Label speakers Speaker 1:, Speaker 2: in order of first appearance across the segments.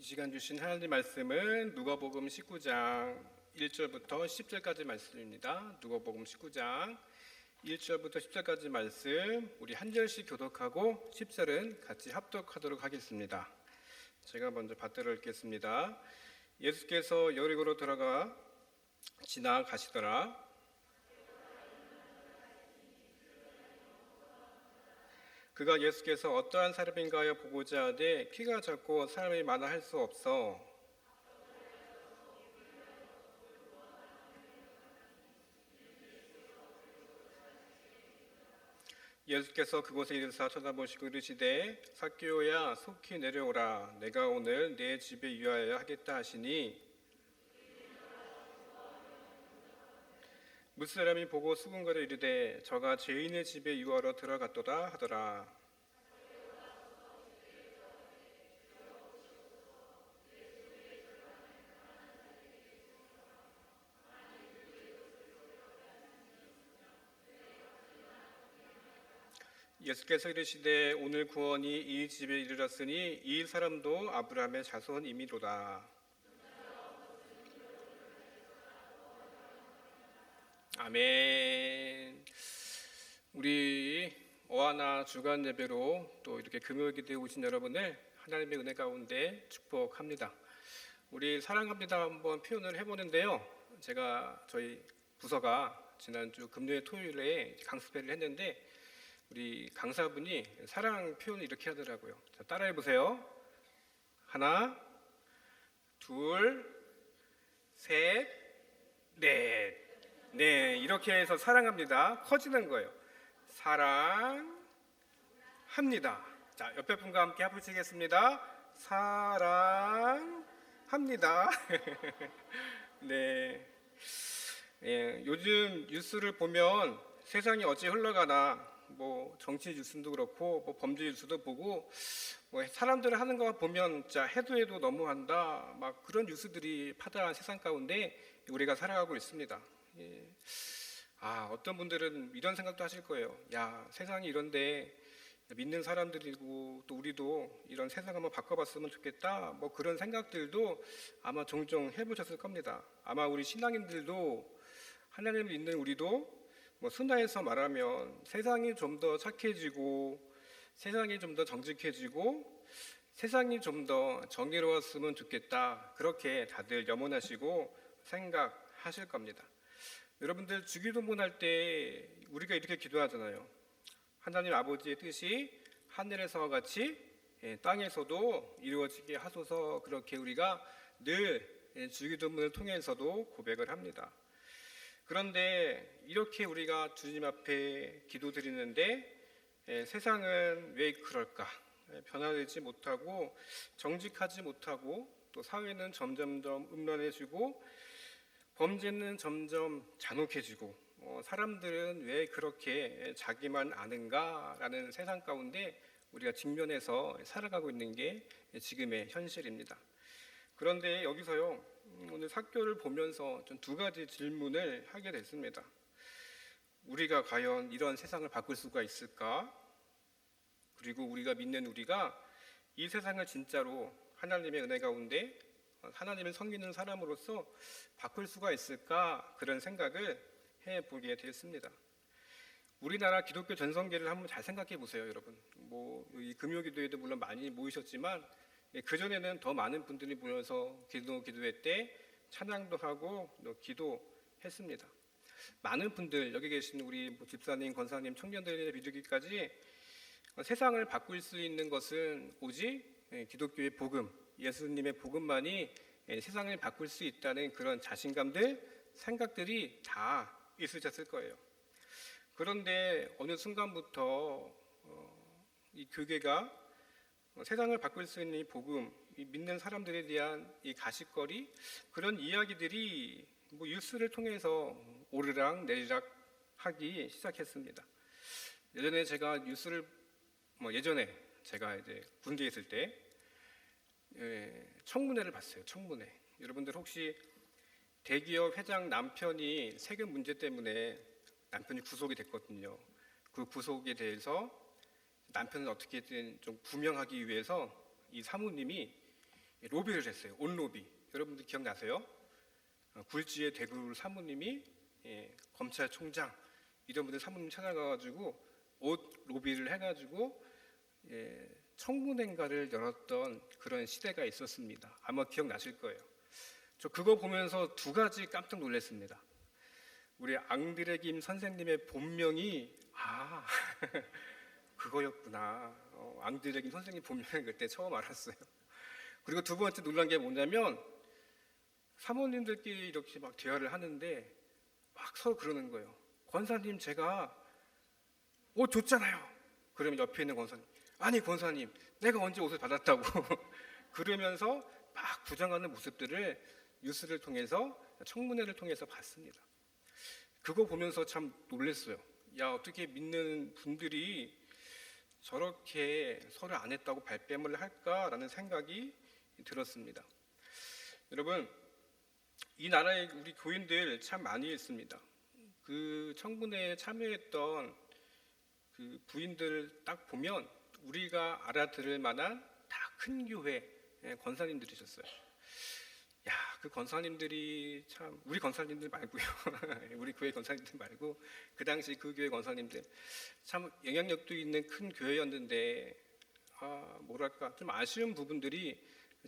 Speaker 1: 이 시간 주신 하나님 말씀은 누가복음 19장 1절부터 10절까지 말씀입니다. 누가복음 19장 1절부터 10절까지 말씀 우리 한 절씩 교독하고 10절은 같이 합독하도록 하겠습니다. 제가 먼저 받들어 읽겠습니다. 예수께서 여리고로 들어가 지나가시더라. 그가 예수께서 어떠한 사람인가 하여 보고자 하되 키가 작고 사람이 많아 할 수 없어 예수께서 그곳에 이르사 쳐다보시고 이르시되 삭개오야 속히 내려오라 내가 오늘 내 집에 유하여야 하겠다 하시니 무사람이 보고 수군거려 이르되 저가 죄인의 집에 유하러 들어갔도다 하더라. 예수께서 이르시되 오늘 구원이 이 집에 이르렀으니 이 사람도 아브라함의 자손이미로다. 아멘. 우리 어하나 주간 예배로 또 이렇게 금요 기도에 오신 여러분을 하나님의 은혜 가운데 축복합니다. 우리 사랑합니다 한번 표현을 해보는데요. 제가 저희 부서가 지난주 금요일 토요일에 강습회를 했는데 우리 강사분이 사랑 표현을 이렇게 하더라고요. 자, 따라해 보세요. 하나, 둘, 셋, 넷. 네, 이렇게 해서 사랑합니다. 커지는 거예요. 사랑합니다. 자, 옆에 분과 함께 해보시겠습니다. 사랑합니다. 네. 예, 요즘 뉴스를 보면 세상이 어찌 흘러가나 뭐 정치 뉴스도 그렇고 뭐 범죄 뉴스도 보고 뭐 사람들 하는 거 보면 진짜 해도 너무한다 막 그런 뉴스들이 파다한 세상 가운데 우리가 살아가고 있습니다. 예. 어떤 분들은 이런 생각도 하실 거예요. 야, 세상이 이런데 믿는 사람들이고 또 우리도 이런 세상 한번 바꿔봤으면 좋겠다. 뭐 그런 생각들도 아마 종종 해보셨을 겁니다. 아마 우리 신앙인들도 하나님을 믿는 우리도 뭐 순화해서 말하면 세상이 좀 더 착해지고 세상이 좀 더 정직해지고 세상이 좀 더 정의로웠으면 좋겠다. 그렇게 다들 염원하시고 생각하실 겁니다. 여러분들 주기도문 할 때 우리가 이렇게 기도하잖아요. 하나님 아버지의 뜻이 하늘에서와 같이 땅에서도 이루어지게 하소서. 그렇게 우리가 늘 주기도문을 통해서도 고백을 합니다. 그런데 이렇게 우리가 주님 앞에 기도드리는데 세상은 왜 그럴까? 변화되지 못하고 정직하지 못하고 또 사회는 점점점 음란해지고 범죄는 점점 잔혹해지고 사람들은 왜 그렇게 자기만 아는가라는 세상 가운데 우리가 직면해서 살아가고 있는 게 지금의 현실입니다. 그런데 여기서요 오늘 삭개오를 보면서 좀 두 가지 질문을 하게 됐습니다. 우리가 과연 이런 세상을 바꿀 수가 있을까? 그리고 우리가 믿는 우리가 이 세상을 진짜로 하나님의 은혜 가운데 하나님을 섬기는 사람으로서 바꿀 수가 있을까? 그런 생각을 해보게 되었습니다. 우리나라 기독교 전성기를 한번 잘 생각해 보세요, 여러분. 이 금요기도에도 물론 많이 모이셨지만 그전에는 더 많은 분들이 모여서 기도회 때 찬양도 하고 기도했습니다. 많은 분들 여기 계신 우리 집사님, 권사님, 청년들에 비추기까지 세상을 바꿀 수 있는 것은 오직 기독교의 복음, 예수님의 복음만이 세상을 바꿀 수 있다는 그런 자신감들, 생각들이 다 있으셨을 거예요. 그런데 어느 순간부터 이 교계가 세상을 바꿀 수 있는 이 복음, 이 믿는 사람들에 대한 이 가십거리 그런 이야기들이 뉴스를 통해서 오르락 내리락 하기 시작했습니다. 예전에 제가 뉴스를 예전에 제가 이제 군대에 있을 때 청문회를 봤어요. 청문회. 여러분들 혹시 대기업 회장 남편이 세금 문제 때문에 남편이 구속이 됐거든요. 그 구속에 대해서 남편을 어떻게든 좀 구명하기 위해서 이 사모님이 로비를 했어요. 옷 로비. 여러분들 기억나세요? 굴지의 대구 사모님이 검찰총장 이런 분들 사모님 찾아가가지고 옷 로비를 해가지고 청문회인가를 열었던 그런 시대가 있었습니다. 아마 기억나실 거예요. 저 그거 보면서 두 가지 깜짝 놀랐습니다. 우리 앙드레김 선생님의 본명이 그거였구나. 앙드레김 선생님 본명을 그때 처음 알았어요. 그리고 두 번째 놀란 게 뭐냐면 사모님들끼리 이렇게 막 대화를 하는데 막 서로 그러는 거예요. 권사님 제가 옷 줬잖아요. 그러면 옆에 있는 권사님 아니 권사님 내가 언제 옷을 받았다고 그러면서 막 부정하는 모습들을 뉴스를 통해서 청문회를 통해서 봤습니다. 그거 보면서 참 놀랐어요. 야 어떻게 믿는 분들이 저렇게 서로 안 했다고 발뺌을 할까라는 생각이 들었습니다. 여러분 이 나라에 우리 교인들 참 많이 있습니다. 그 청문회에 참여했던 그 부인들 딱 보면 우리가 알아들을 만한 다 큰 교회 권사님들이셨어요. 야, 그 권사님들이 참 우리 권사님들 말고요. 우리 교회 권사님들 말고 그 당시 그 교회 권사님들 참 영향력도 있는 큰 교회였는데 뭐랄까 좀 아쉬운 부분들이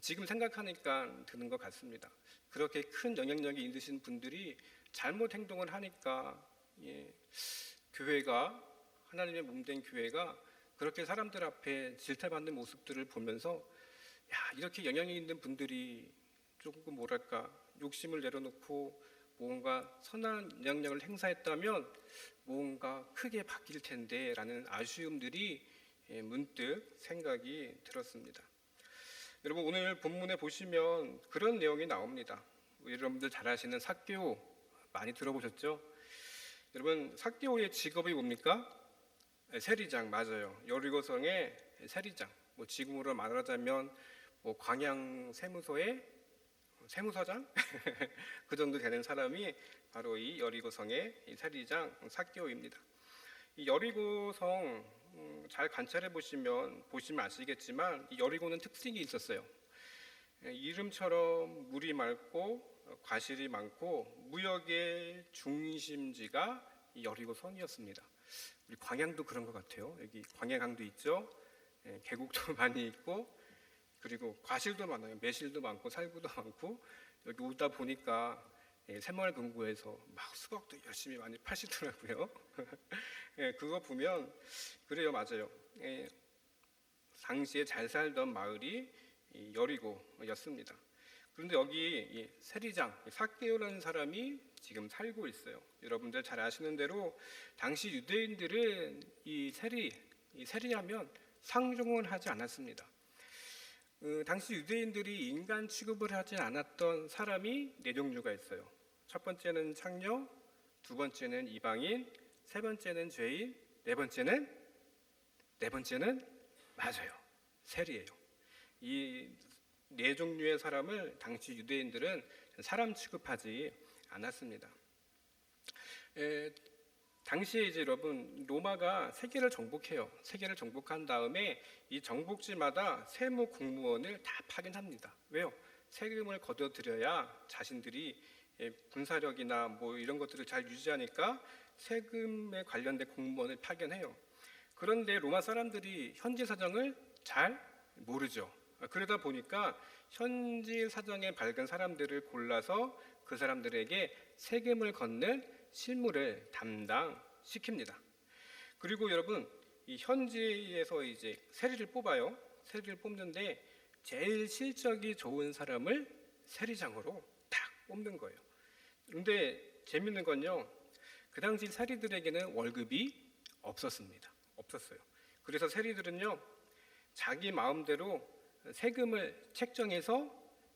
Speaker 1: 지금 생각하니까 드는 것 같습니다. 그렇게 큰 영향력이 있으신 분들이 잘못 행동을 하니까 교회가 하나님의 몸된 교회가 그렇게 사람들 앞에 질타받는 모습들을 보면서 이렇게 영향이 있는 분들이 조금 뭐랄까 욕심을 내려놓고 뭔가 선한 영향력을 행사했다면 뭔가 크게 바뀔 텐데 라는 아쉬움들이 문득 생각이 들었습니다. 여러분 오늘 본문에 보시면 그런 내용이 나옵니다. 여러분들 잘 아시는 삭개오 많이 들어보셨죠? 여러분 삭개오의 직업이 뭡니까? 세리장 맞아요. 여리고성의 세리장. 뭐 지금으로 말하자면 뭐 광양 세무서의 세무서장 그 정도 되는 사람이 바로 이 여리고성의 이 세리장 삭개오입니다. 이 여리고성 잘 관찰해 보시면 아시겠지만 이 여리고는 특징이 있었어요. 이름처럼 물이 맑고 과실이 많고 무역의 중심지가 이 여리고성이었습니다. 우리 광양도 그런 것 같아요. 여기 광양강도 있죠. 계곡도 많이 있고 그리고 과실도 많아요. 매실도 많고 살구도 많고 여기 오다 보니까 새마을금고에서 막 수박도 열심히 많이 파시더라고요. 그거 보면 그래요, 맞아요. 당시에 잘 살던 마을이 여리고였습니다. 그런데 여기 세리장 삭개오라는 사람이 지금 살고 있어요. 여러분들 잘 아시는 대로 당시 유대인들은 이 세리하면 상종을 하지 않았습니다. 당시 유대인들이 인간 취급을 하지 않았던 사람이 네 종류가 있어요. 첫 번째는 창녀, 두 번째는 이방인, 세 번째는 죄인, 네 번째는 맞아요. 세리예요. 이 네 종류의 사람을 당시 유대인들은 사람 취급하지 않았습니다. 당시에 이제 여러분 로마가 세계를 정복해요. 세계를 정복한 다음에 이 정복지마다 세무 공무원을 다 파견합니다. 왜요? 세금을 걷어들여야 자신들이 군사력이나 뭐 이런 것들을 잘 유지하니까 세금에 관련된 공무원을 파견해요. 그런데 로마 사람들이 현지 사정을 잘 모르죠. 그러다 보니까 현지 사정에 밝은 사람들을 골라서 그 사람들에게 세금을 걷는 실무를 담당시킵니다. 그리고 여러분 이 현지에서 이제 세리를 뽑아요. 세리를 뽑는데 제일 실적이 좋은 사람을 세리장으로 딱 뽑는 거예요. 그런데 재밌는 건요. 그 당시 세리들에게는 월급이 없었어요. 그래서 세리들은요. 자기 마음대로 세금을 책정해서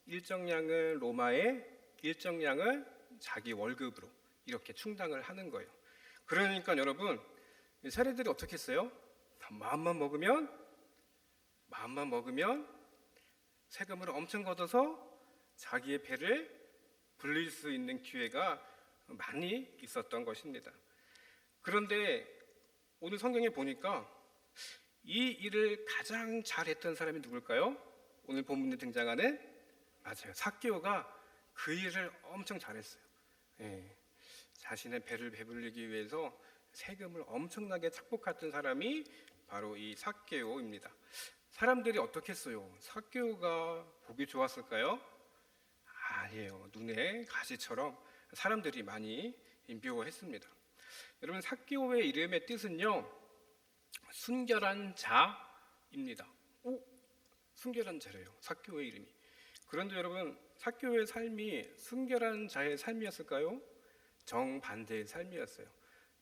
Speaker 1: 일정량을 로마에 일정량을 자기 월급으로 이렇게 충당을 하는 거예요. 그러니까 여러분 세리들이 어떻게 했어요? 마음만 먹으면 세금을 엄청 걷어서 자기의 배를 불릴 수 있는 기회가 많이 있었던 것입니다. 그런데 오늘 성경에 보니까 이 일을 가장 잘했던 사람이 누굴까요? 오늘 본문에 등장하는 맞아요. 삭개오가 그 일을 엄청 잘했어요. 예, 자신의 배를 배불리기 위해서 세금을 엄청나게 착복했던 사람이 바로 이 삭개오입니다. 사람들이 어떻게 했어요? 삭개오가 보기 좋았을까요? 아니에요. 눈에 가시처럼 사람들이 많이 미워했습니다. 여러분, 삭개오의 이름의 뜻은요, 순결한 자입니다. 오, 순결한 자래요. 삭개오의 이름이. 그런데 여러분, 삭개오의 삶이 순결한 자의 삶이었을까요? 정반대의 삶이었어요.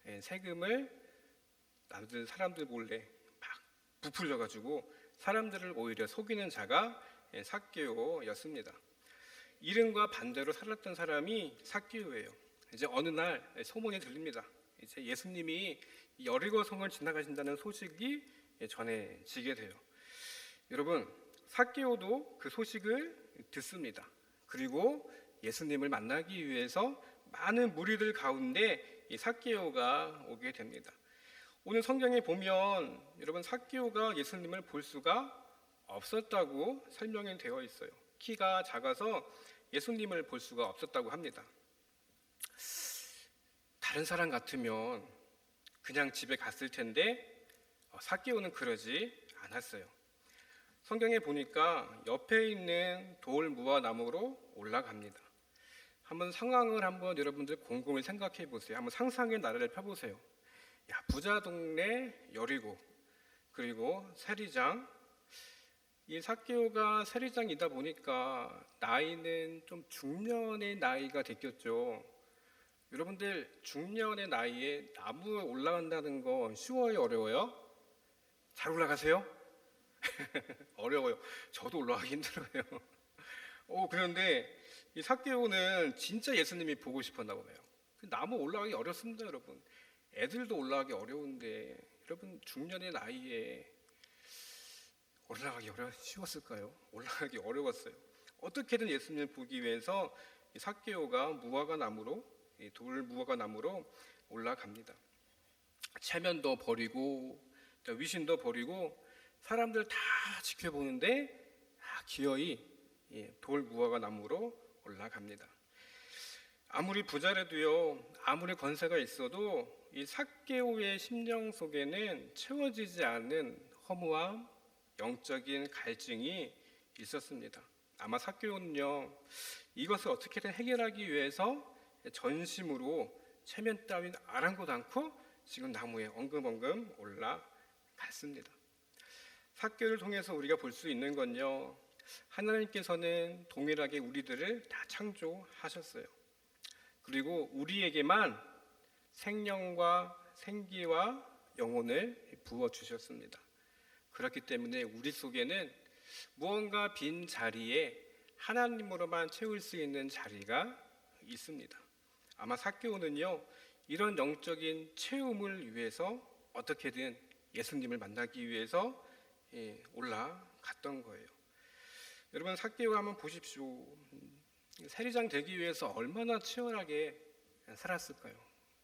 Speaker 1: 예, 세금을 남들 사람들 몰래 막 부풀려 가지고 사람들을 오히려 속이는 자가 삭개오였습니다. 이름과 반대로 살았던 사람이 삭개오예요. 이제 어느 날 소문이 들립니다. 이제 예수님이 여리고성을 지나가신다는 소식이 전해지게 돼요. 여러분, 삭개오도 그 소식을 듣습니다. 그리고 예수님을 만나기 위해서 많은 무리들 가운데 이 삭개오가 오게 됩니다. 오늘 성경에 보면 여러분, 삭개오가 예수님을 볼 수가 없었다고 설명이 되어 있어요. 키가 작아서 예수님을 볼 수가 없었다고 합니다. 다른 사람 같으면 그냥 집에 갔을 텐데 삭개오는 그러지 않았어요. 성경에 보니까 옆에 있는 돌 무화 나무로 올라갑니다. 한번 상황을 여러분들 곰곰이 생각해 보세요. 한번 상상의 나래를 펴보세요. 야, 부자 동네 여리고, 그리고 세리장. 이 삭개오가 세리장이다 보니까 나이는 좀 중년의 나이가 됐겠죠. 여러분들, 중년의 나이에 나무에 올라간다는 거 쉬워요, 어려워요? 잘 올라가세요? 어려워요. 저도 올라가기 힘들어요. 그런데 이 삭개오는 진짜 예수님이 보고 싶었나 보네요. 나무 올라가기 어렵습니다, 여러분. 애들도 올라가기 어려운데 여러분, 중년의 나이에 올라가기 쉬웠을까요? 올라가기 어려웠어요. 어떻게든 예수님을 보기 위해서 이 삭개오가 돌 무화과 나무로 올라갑니다. 체면도 버리고 위신도 버리고 사람들 다 지켜보는데 기어이 돌 무화과 나무로 올라갑니다. 아무리 부자라도요, 아무리 권세가 있어도 이 삭개오의 심령 속에는 채워지지 않는 허무함, 영적인 갈증이 있었습니다. 아마 삭개오는요, 이것을 어떻게든 해결하기 위해서 전심으로 체면 따윈 아랑곳 않고 지금 나무에 엉금엉금 올라갔습니다. 삭개오를 통해서 우리가 볼 수 있는 건요, 하나님께서는 동일하게 우리들을 다 창조하셨어요. 그리고 우리에게만 생명과 생기와 영혼을 부어주셨습니다. 그렇기 때문에 우리 속에는 무언가 빈 자리에 하나님으로만 채울 수 있는 자리가 있습니다. 아마 삭개오는요, 이런 영적인 채움을 위해서 어떻게든 예수님을 만나기 위해서 올라갔던 거예요. 여러분, 삭개오 한번 보십시오. 세리장 되기 위해서 얼마나 치열하게 살았을까요?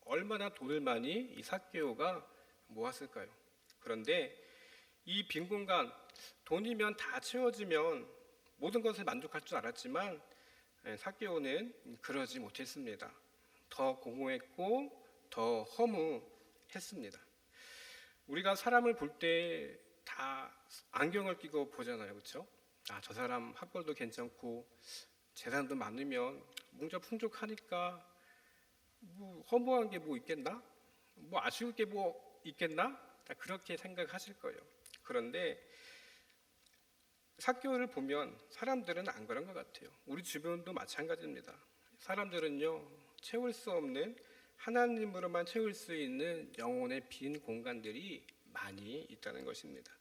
Speaker 1: 얼마나 돈을 많이 이 삭개오가 모았을까요? 그런데 이 빈 공간, 돈이면 다 채워지면 모든 것을 만족할 줄 알았지만 삭개오는 그러지 못했습니다. 더 공허했고 더 허무했습니다. 우리가 사람을 볼 때 다 안경을 끼고 보잖아요, 그렇죠? 저 사람 학벌도 괜찮고 재산도 많으면 뭔가 풍족하니까 뭐 허무한 게 뭐 있겠나? 뭐 아쉬울 게 뭐 있겠나? 그렇게 생각하실 거예요. 그런데 삭개오를 보면 사람들은 안 그런 것 같아요. 우리 주변도 마찬가지입니다. 사람들은요, 채울 수 없는, 하나님으로만 채울 수 있는 영혼의 빈 공간들이 많이 있다는 것입니다.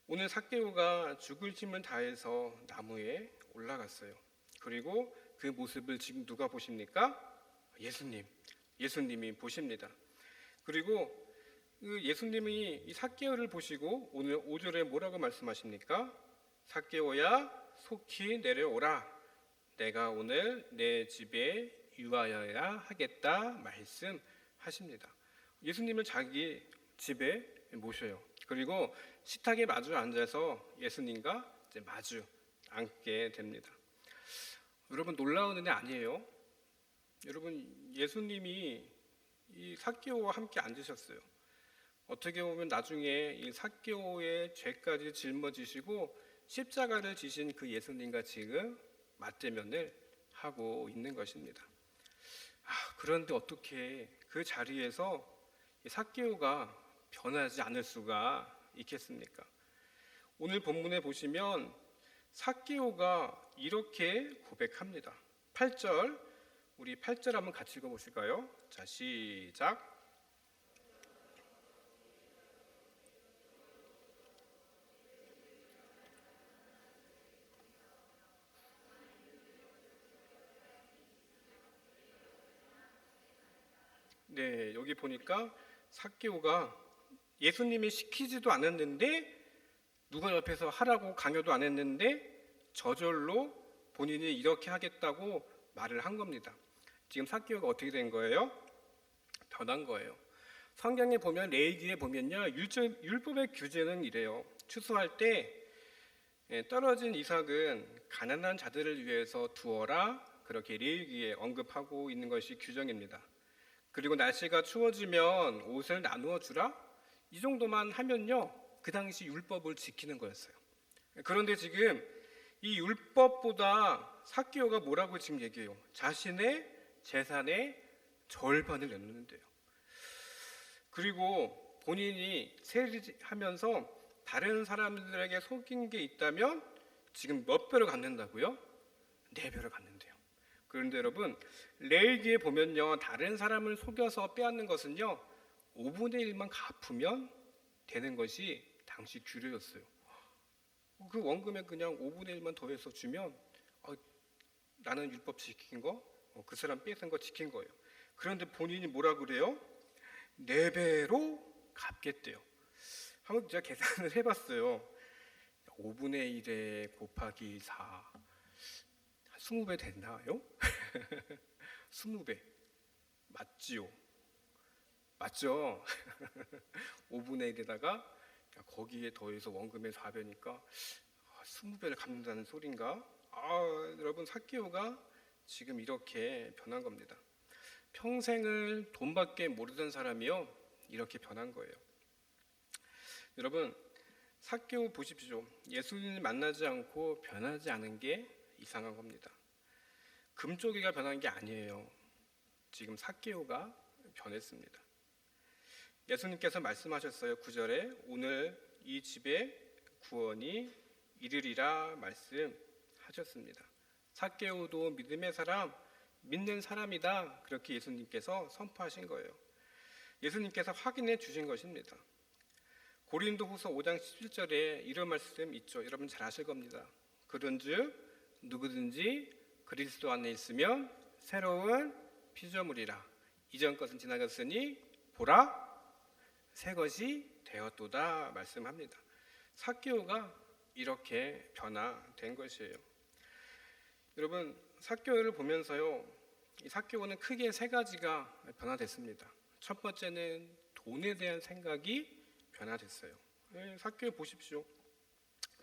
Speaker 1: 오늘 삭개오가 죽을 힘을 다해서 나무에 올라갔어요. 그리고 그 모습을 지금 누가 보십니까? 예수님이 보십니다. 그리고 그 예수님이 이 삭개오를 보시고 오늘 5절에 뭐라고 말씀하십니까? 삭개오야, 속히 내려오라. 내가 오늘 내 집에 유하여야 하겠다 말씀하십니다. 예수님을 자기 집에 모셔요. 그리고 식탁에 마주 앉아서 예수님과 이제 마주 앉게 됩니다. 여러분, 놀라운 은혜 아니에요? 여러분, 예수님이 이 삭개오와 함께 앉으셨어요. 어떻게 보면 나중에 이 삭개오의 죄까지 짊어지시고 십자가를 지신 그 예수님과 지금 맞대면을 하고 있는 것입니다. 그런데 어떻게 그 자리에서 삭개오가 변하지 않을 수가 있겠습니까? 오늘 본문에 보시면 삭개오가 이렇게 고백합니다. 8절, 우리 8절 한번 같이 읽어보실까요? 자, 시작. 네, 여기 보니까 삭개오가 예수님이 시키지도 않았는데, 누가 옆에서 하라고 강요도 안 했는데 저절로 본인이 이렇게 하겠다고 말을 한 겁니다. 지금 삭개오가 어떻게 된 거예요? 변한 거예요. 성경에 보면, 레위기에 보면요, 율법의 규제는 이래요. 추수할 때 떨어진 이삭은 가난한 자들을 위해서 두어라, 그렇게 레위기에 언급하고 있는 것이 규정입니다. 그리고 날씨가 추워지면 옷을 나누어 주라, 이 정도만 하면요, 그 당시 율법을 지키는 거였어요. 그런데 지금 이 율법보다 삭개오가 뭐라고 지금 얘기해요? 자신의 재산의 절반을 내놓는데요. 그리고 본인이 세리하면서 다른 사람들에게 속인 게 있다면 지금 몇 배를 갚는다고요? 4배를 갚는데요. 그런데 여러분, 레위기에 보면요, 다른 사람을 속여서 빼앗는 것은요 5분의 1만 갚으면 되는 것이 당시 규례였어요. 그 원금에 그냥 5분의 1만 더해서 주면 나는 율법 지킨 거, 그 사람 뺏은 거 지킨 거예요. 그런데 본인이 뭐라 그래요? 4배로 갚겠대요. 한번 제가 계산을 해봤어요. 5분의 1에 곱하기 4, 20배 됐나요? 20배 맞지요? 맞죠? 5분의 1에다가 거기에 더해서 원금의 4배니까 20배를 갚는다는 소린가? 여러분, 삭개오가 지금 이렇게 변한 겁니다. 평생을 돈밖에 모르던 사람이요, 이렇게 변한 거예요. 여러분, 삭개오 보십시오. 예수님을 만나지 않고 변하지 않은 게 이상한 겁니다. 금쪽이가 변한 게 아니에요. 지금 삭개오가 변했습니다. 예수님께서 말씀하셨어요. 9절에 오늘 이 집에 구원이 이르리라 말씀하셨습니다. 삭개오도 믿음의 사람, 믿는 사람이다, 그렇게 예수님께서 선포하신 거예요. 예수님께서 확인해 주신 것입니다. 고린도후서 5장 17절에 이런 말씀 있죠. 여러분 잘 아실 겁니다. 그런즉 누구든지 그리스도 안에 있으면 새로운 피조물이라, 이전 것은 지나갔으니 보라 새 것이 되었도다 말씀합니다. 삭개오가 이렇게 변화된 것이에요. 여러분, 삭개오를 보면서요, 이 삭개오는 크게 3가지가 변화됐습니다. 첫 번째는 돈에 대한 생각이 변화됐어요. 삭개오 보십시오.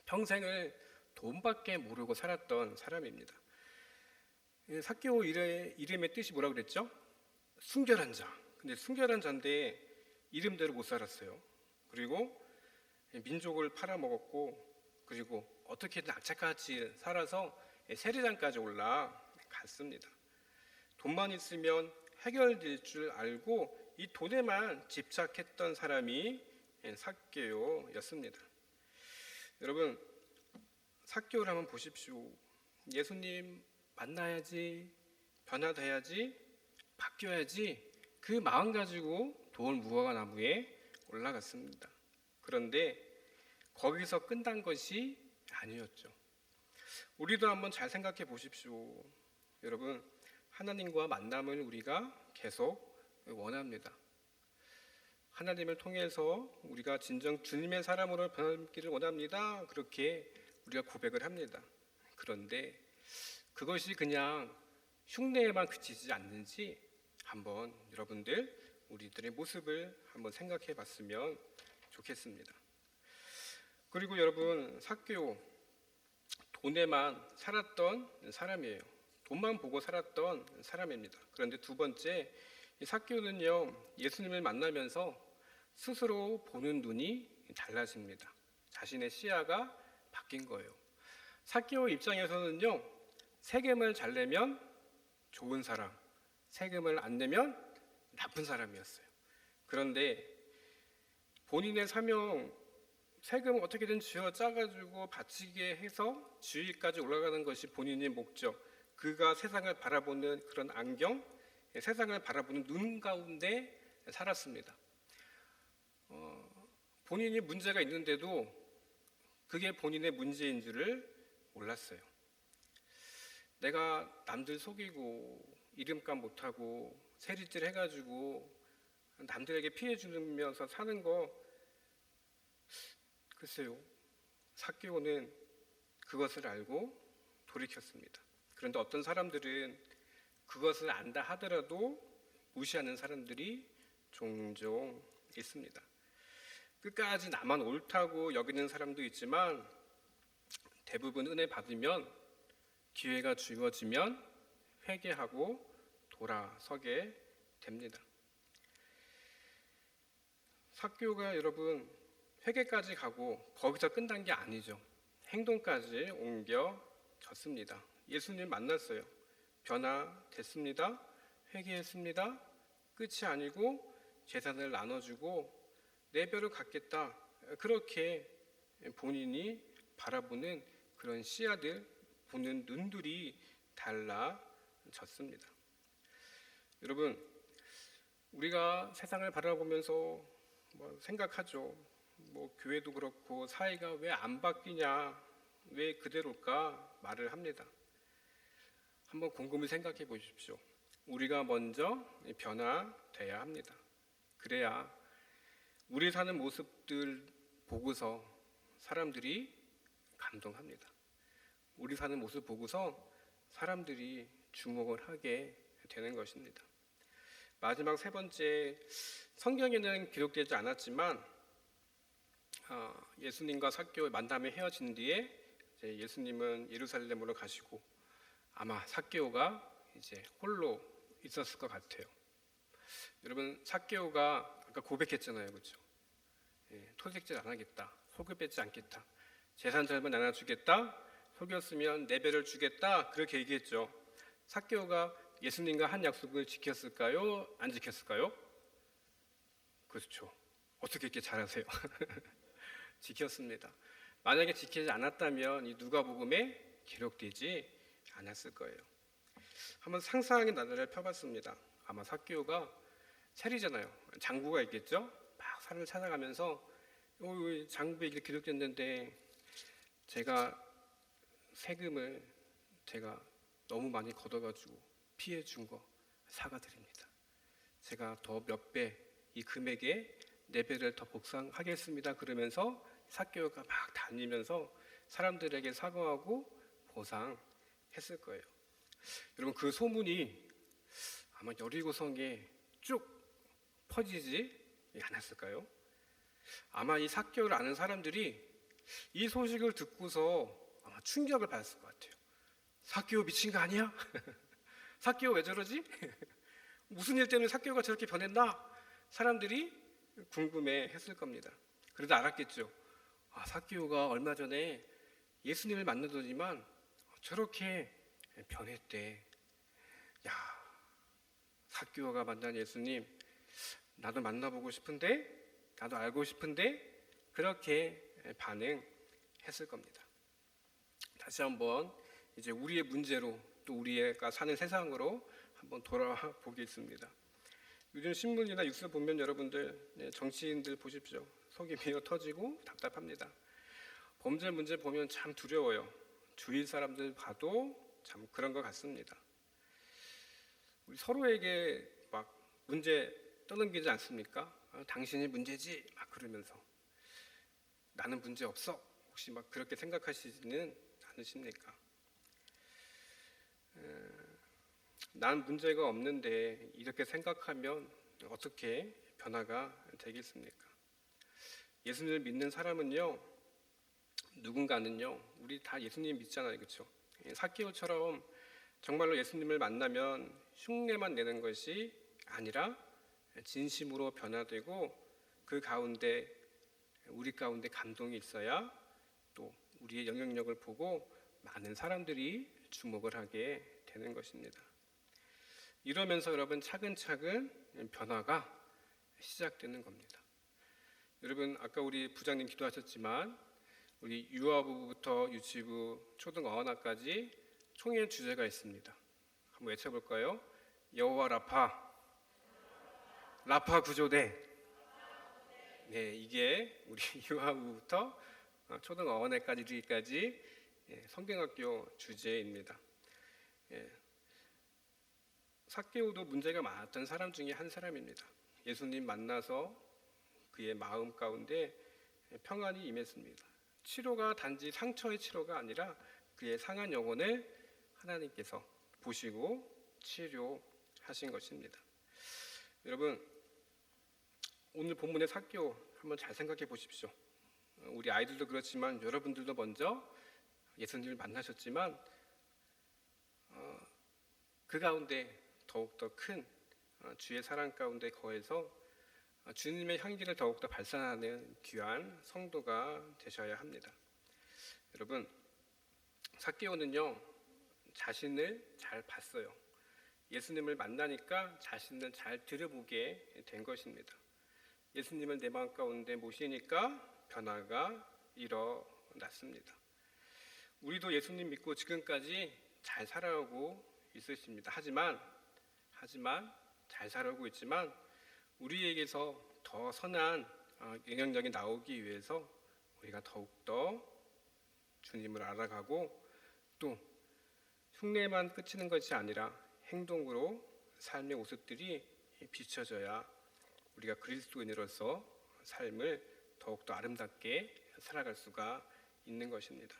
Speaker 1: 평생을 돈밖에 모르고 살았던 사람입니다. 삭개오 이름의 뜻이 뭐라고 그랬죠? 순결한 자. 근데 순결한 자인데 이름대로 못 살았어요. 그리고 민족을 팔아먹었고, 그리고 어떻게든 악착같이 살아서 세리장까지 올라갔습니다. 돈만 있으면 해결될 줄 알고 이 돈에만 집착했던 사람이 삭개오였습니다. 여러분, 삭개오를 한번 보십시오. 예수님 만나야지, 변화돼야지, 바뀌어야지, 그 마음 가지고 돌 무화과 나무에 올라갔습니다. 그런데 거기서 끝난 것이 아니었죠. 우리도 한번 잘 생각해 보십시오. 여러분, 하나님과 만남을 우리가 계속 원합니다. 하나님을 통해서 우리가 진정 주님의 사람으로 변하기를 원합니다. 그렇게 우리가 고백을 합니다. 그런데 그것이 그냥 흉내에만 그치지 않는지 한번 여러분들 우리들의 모습을 한번 생각해 봤으면 좋겠습니다. 그리고 여러분, 삭개오 돈에만 살았던 사람이에요. 돈만 보고 살았던 사람입니다. 그런데 두 번째, 이 삭개오는요, 예수님을 만나면서 스스로 보는 눈이 달라집니다. 자신의 시야가 바뀐 거예요. 삭개오 입장에서는요, 세금을 잘 내면 좋은 사람, 세금을 안 내면 나쁜 사람이었어요. 그런데 본인의 사명, 세금을 어떻게든 쥐어 짜가지고 바치게 해서 지위까지 올라가는 것이 본인의 목적, 그가 세상을 바라보는 그런 안경, 세상을 바라보는 눈 가운데 살았습니다. 본인이 문제가 있는데도 그게 본인의 문제인 줄을 몰랐어요. 내가 남들 속이고 이름값 못하고 세리질 해가지고 남들에게 피해 주면서 사는 거, 글쎄요, 삭개오는 그것을 알고 돌이켰습니다. 그런데 어떤 사람들은 그것을 안다 하더라도 무시하는 사람들이 종종 있습니다. 끝까지 나만 옳다고 여기는 사람도 있지만 대부분 은혜 받으면, 기회가 주어지면 회개하고 돌아서게 됩니다. 삭개오가 여러분 회개까지 가고 거기서 끝난 게 아니죠. 행동까지 옮겨졌습니다. 예수님 만났어요. 변화됐습니다. 회개했습니다. 끝이 아니고 재산을 나눠주고 내 벼를 갖겠다. 그렇게 본인이 바라보는 그런 시야들, 보는 눈들이 달라졌습니다. 여러분, 우리가 세상을 바라보면서 생각하죠. 교회도 그렇고 사회가 왜 안 바뀌냐, 왜 그대로일까 말을 합니다. 한번 곰곰이 생각해 보십시오. 우리가 먼저 변화돼야 합니다. 그래야 우리 사는 모습들 보고서 사람들이 감동합니다. 우리 사는 모습 보고서 사람들이 주목을 하게 되는 것입니다. 마지막 세 번째, 성경에는 기록되지 않았지만 예수님과 삭개오의 만남에 헤어진 뒤에 예수님은 예루살렘으로 가시고 아마 삭개오가 이제 홀로 있었을 것 같아요. 여러분, 삭개오가 아까 고백했잖아요, 그렇죠? 토색질 안 하겠다, 속을 뺏지 않겠다, 재산 절반 나눠주겠다, 속였으면 내 배를 주겠다, 그렇게 얘기했죠. 삭개오가 예수님과 한 약속을 지켰을까요? 안 지켰을까요? 그렇죠. 어떻게 이렇게 잘하세요? 지켰습니다. 만약에 지키지 않았다면 이 누가복음에 기록되지 않았을 거예요. 한번 상상의 나래를 펴봤습니다. 아마 삭개오가 세리잖아요. 장부가 있겠죠. 막 산을 찾아가면서 장부에 이렇게 기록됐는데 제가 세금을 제가 너무 많이 걷어가지고 피해 준 거 사과드립니다. 제가 더 몇 배 이 금액에 4배를 더 복상하겠습니다. 그러면서 삭개오가 막 다니면서 사람들에게 사과하고 보상했을 거예요. 여러분, 그 소문이 아마 여리고성에 쭉 퍼지지 않았을까요? 아마 이 삭개오를 아는 사람들이 이 소식을 듣고서 아마 충격을 받았을 것 같아요. 삭개오 미친 거 아니야? 삭개오 왜 저러지? 무슨 일 때문에 삭개오가 저렇게 변했나? 사람들이 궁금해했을 겁니다. 그래도 알았겠죠. 삭개오가 얼마 전에 예수님을 만나더니만 저렇게 변했대. 야, 삭개오가 만난 예수님 나도 만나보고 싶은데, 나도 알고 싶은데, 그렇게 반응했을 겁니다. 다시 한번 이제 우리의 문제로, 또 우리가 사는 세상으로 한번 돌아와 보겠습니다. 요즘 신문이나 뉴스 보면 여러분들, 정치인들 보십시오. 속이 미어 터지고 답답합니다. 범죄 문제 보면 참 두려워요. 주위 사람들 봐도 참 그런 것 같습니다. 우리 서로에게 막 문제 떠넘기지 않습니까? 당신이 문제지 막 그러면서, 나는 문제 없어 혹시 막 그렇게 생각하시지는 않으십니까? 난 문제가 없는데 이렇게 생각하면 어떻게 변화가 되겠습니까? 예수님을 믿는 사람은요, 누군가는요, 우리 다 예수님 믿잖아요, 그렇죠? 삭개오처럼 정말로 예수님을 만나면 흉내만 내는 것이 아니라 진심으로 변화되고 그 가운데 우리 가운데 감동이 있어야 또 우리의 영향력을 보고 많은 사람들이 주목을 하게 되는 것입니다. 이러면서 여러분 차근차근 변화가 시작되는 겁니다. 여러분 아까 우리 부장님 기도하셨지만 우리 유아부부터 유치부, 초등 어학까지 총회 주제가 있습니다. 한번 외쳐볼까요? 여호와 라파 구조대. 네, 이게 우리 유아부부터 초등 어학까지 이르기까지 성경학교 주제입니다. 삭개오도 문제가 많았던 사람 중에 한 사람입니다. 예수님 만나서 그의 마음 가운데 평안이 임했습니다. 치료가 단지 상처의 치료가 아니라 그의 상한 영혼을 하나님께서 보시고 치료하신 것입니다. 여러분 오늘 본문의 삭개오 한번 잘 생각해 보십시오. 우리 아이들도 그렇지만 여러분들도 먼저 예수님을 만나셨지만 그 가운데 더욱더 큰 주의 사랑 가운데 거해서 주님의 향기를 더욱더 발산하는 귀한 성도가 되셔야 합니다. 여러분 삭개오는요 자신을 잘 봤어요. 예수님을 만나니까 자신을 잘 들여보게 된 것입니다. 예수님을 내 마음 가운데 모시니까 변화가 일어났습니다. 우리도 예수님 믿고 지금까지 잘 살아오고 있으십니다. 하지만 잘 살아오고 있지만 우리에게서 더 선한 영향력이 나오기 위해서 우리가 더욱더 주님을 알아가고 또 흉내만 그치는 것이 아니라 행동으로 삶의 모습들이 비춰져야 우리가 그리스도인으로서 삶을 더욱더 아름답게 살아갈 수가 있는 것입니다.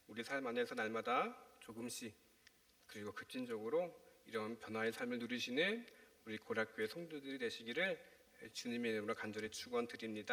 Speaker 1: 우리 삶 안에서 날마다 조금씩 그리고 급진적으로 이런 변화의 삶을 누리시는 우리 고락교회 성도들이 되시기를 주님의 이름으로 간절히 축원드립니다.